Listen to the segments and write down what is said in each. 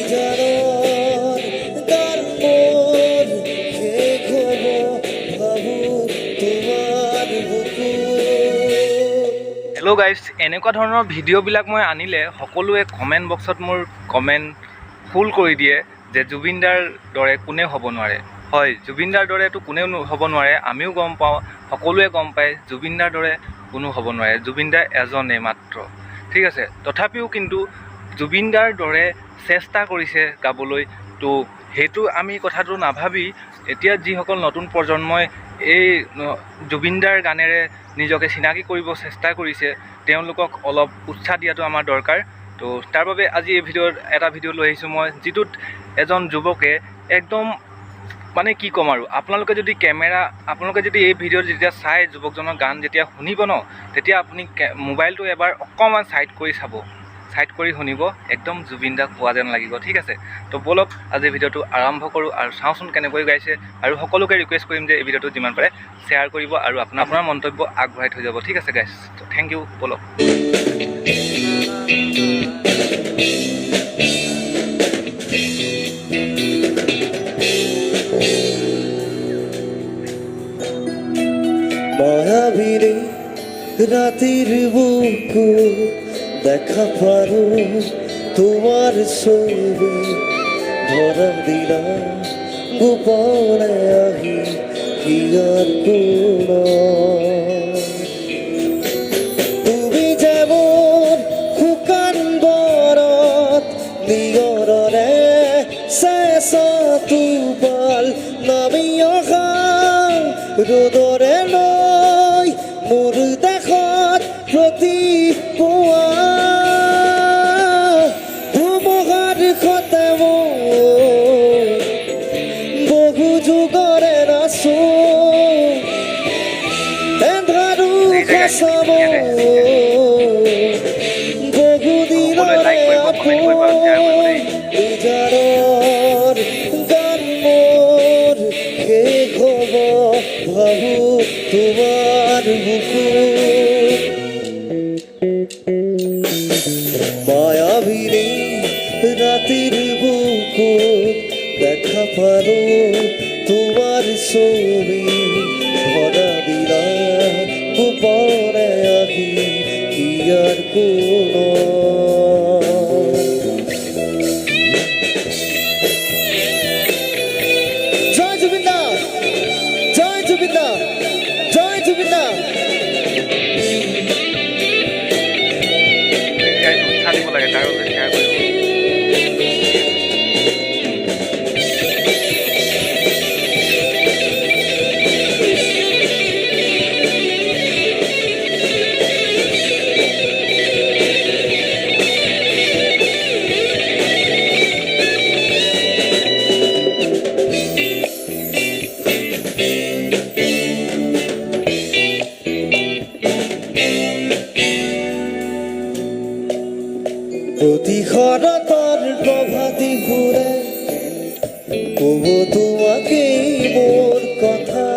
Hello' guys, এনেকুৱা ধৰণৰ ভিডিঅ'বিলাক মই আনিলে সকলোৱে কমেণ্ট বক্সত মোৰ কমেণ্ট ফুল কৰি দিয়ে যে জুবিনদাৰ দৰে কোনেও হ'ব নোৱাৰে। হয়, জুবিনদাৰ দৰেতো কোনেও হ'ব নোৱাৰে, আমিও গম পাওঁ, সকলোৱে গম পায় জুবিনদাৰ দৰে কোনো হ'ব নোৱাৰে। জুবিনদা এজনেই মাত্ৰ, ঠিক আছে। তথাপিও কিন্তু জুবিনদাৰ দৰে চেষ্টা কৰিছে গাবলৈ, তো সেইটো আমি কথাটো নাভাবি এতিয়া যিসকল নতুন প্ৰজন্মই এই জুবিনদাৰ গানেৰে নিজকে চিনাকি কৰিব চেষ্টা কৰিছে, তেওঁলোকক অলপ উৎসাহ দিয়াটো আমাৰ দৰকাৰ। তো তাৰ বাবে আজি এই এটা ভিডিঅ' লৈ আহিছোঁ মই, যিটোত এজন যুৱকে একদম মানে কি ক'ম আৰু, আপোনালোকে যদি এই ভিডিঅ'ত যেতিয়া চাই যুৱকজনৰ গান যেতিয়া শুনিব ন, তেতিয়া আপুনি মোবাইলটো এবাৰ অকণমান ছাইড কৰি শুনিব, একদম জুবিনদাক পোৱা যেন লাগিব, ঠিক আছে। তো ব'লক আজি ভিডিঅ'টো আৰম্ভ কৰোঁ আৰু চাওঁচোন কেনেকৈ গাইছে, আৰু সকলোকে ৰিকুৱেষ্ট কৰিম যে এই ভিডিঅ'টো যিমান পাৰে শ্বেয়াৰ কৰিব আৰু আপোনাৰ মন্তব্য আগবঢ়াই থৈ যাব, ঠিক আছে গাইছ। তো থেংক ইউ, ব'লক। মায়াবিনী রাতের বুকু দেখা পারো তোমার ছবি ধরা দিলা গোপনে আহি কি আর কোন তুমি যেমন শুকান বরত নিয়ৰৰে চেঁচা টোপাল নামি অহা ৰ'দৰে লৈ মোৰ দেশত প্ৰতিপুৱা ধুমুহাৰ সতে বহু যুগৰে নাচো এন্ধাৰো খচাব বহু দিনৰে আপোন ইজাৰৰ গান মোৰ শেষ হ'ব ভাবো তোমাৰ বুকু মায়াবিনী রাতের বুকু দেখা পারো তোমার ছবি ধরা দিলা গোপনে আহি কি আর কোন জয় জুবিনদা, জয় জুবিনদা, জয় জুবিনদা। উৎসাহ দিব লাগে, তাৰ বাবে শ্বেয়াৰ কৰিব। প্রতি শৰতৰ প্ৰভাতী ঘূৰে ক'ব তোমাকে মোৰ কথা,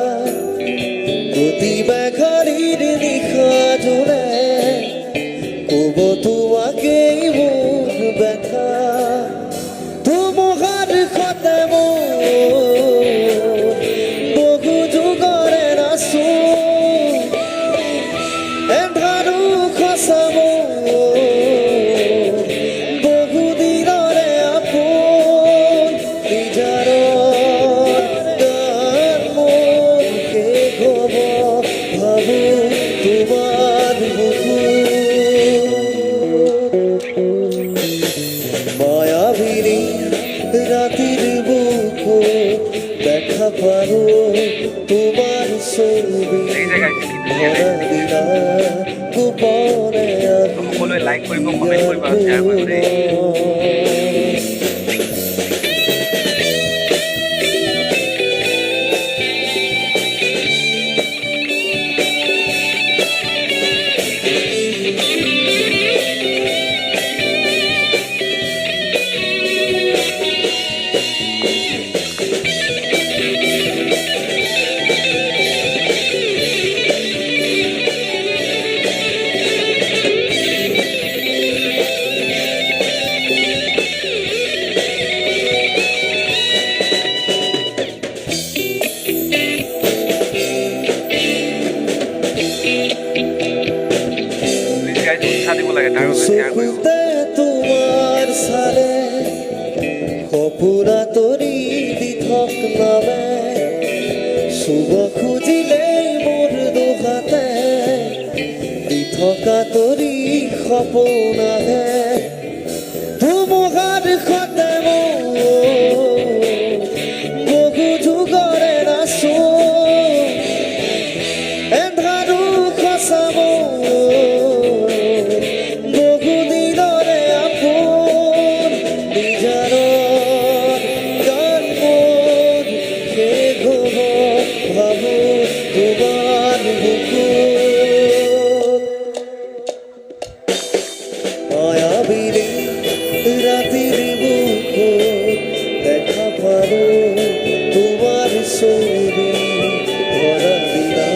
প্ৰতি বেঘাৰীৰ নিশা জোৰে ক'ব তোমাকে মোৰ ব্যথা, ধুমুহাৰ সতে মোৰ বহু যুগৰে নাচো এন্ধাৰো খচাব মায়াবিনী রাতের বুকু দেখা পারো তোমার ছবি ধরা দিলা গোপনে সকলোৱে লাইক কৰিব, কমেণ্ট কৰিব আৰু শ্বেয়াৰ কৰিব দেই। লগত শ্বেয়াৰ কৰিব। চকুতে তোমাৰ চালে সপোনা তৰি দি থক নামে চুব খুজিলেই মোৰ দুহাতে দি থকা তৰি সপোন আহে ধুমুহাৰ সতে বহু যুগৰে নাচো এন্ধাৰো খচাব বহু দিনৰে আপোন নিজানৰ গান মোৰ শেষ হ'ব ভাবো তোমাৰ বুকুত মায়াবিনী রাতের বুকুত দেখা পারো তোমার ছবি ভরা দিনা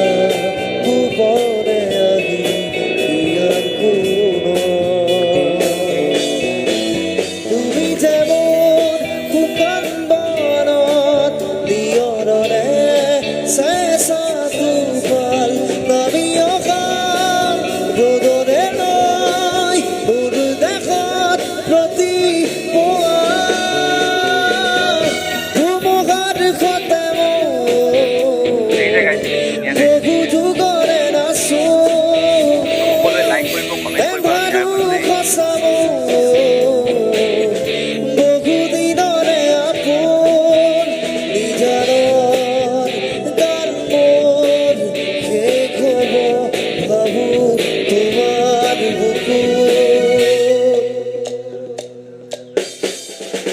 গোপনে আহি ইয়ার কোনো তুমি যেমন শুকান বনত নিয়ৰৰে চেঁচা টোপাল নামি অহা ৰ'দৰে লৈ মোৰ দেশত প্ৰতিপুৱা ধুমুহাৰ সতে দেখিছে গাইছ ধুনীয়াকৈ বহু যুগৰে নাচো সকলোৱে লাইক কৰিব কমেণ্ট কৰিব আৰু শ্বেয়াৰ কৰিব দেই। খচাব বহু দিনৰে আপোন নিজানৰ গান মোৰ শেষ হ'ব ভাবো তোমাৰ বুকুত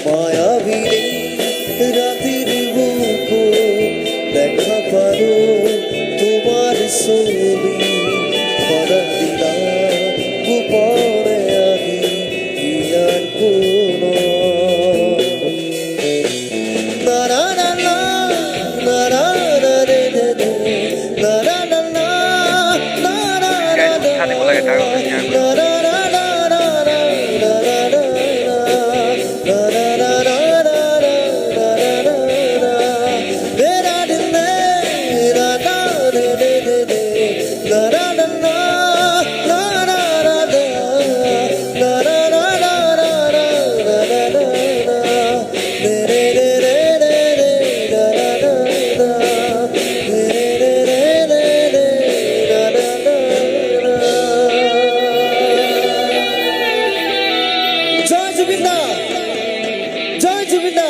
মায়াবিনী রাতের বুকুত দেখা পারো তোমার ছবি ভরা দিনা গোপনে আহি ইয়ার কোনো না না না না না না না রে রে রে, না না না না না না গাইছ উৎসাহ দিব লাগে তাৰ লগত শ্বেয়াৰ কৰিব। জয় জুবিন দা জয় জুবিন দা